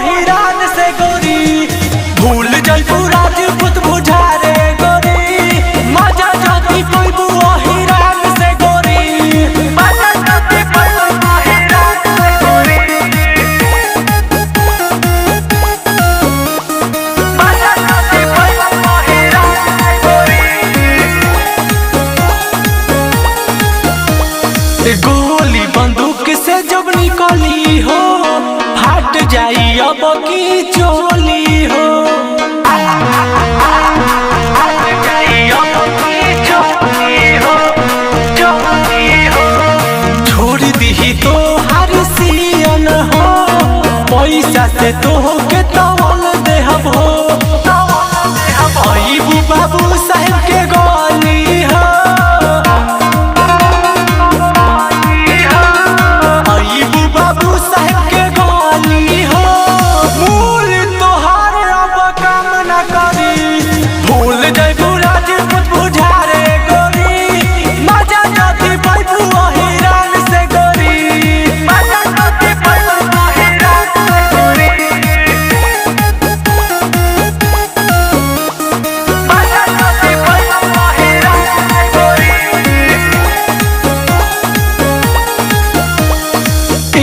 हिरान से गोरी भूल जइबू राजपूत बुझारे गोरी मजा जदी पैबू हिरान से गोरी मजा जदी पैबू हिरान से गोरी मजा जदी पैबू हिरान से गोरी गोली बंदूक से जब निकली हो फाट जाई अब की चोली हो छोड़ दी तो हर सियन हो पैसा से तो के तवल देहब हो अइबू बाबू साहेब के गली हो अइबू बाबू साहेब के गली हो मूल तोहार अब काम न करी भूल जइबू राजपूत बुझारे गोरी मजा जदी पैबू हिरान से गोरी मजा जदी पैबू हिरान से गोरी मजा जदी पैबू हिरान से गोरी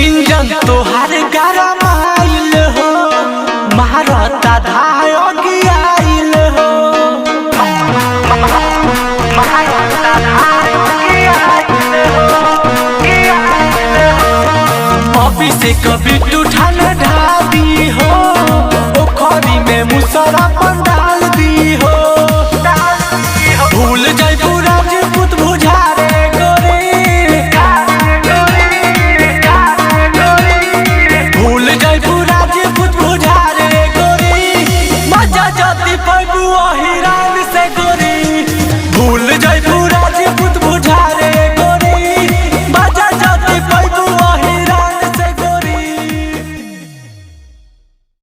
इंजन तोहार गरमाइल हो महारता धाय गियाइल हो महारता धाय गियाइल हो अभी से कभी टूठन ढाबी हो ओखरी में मुसरा पंडाल दी हो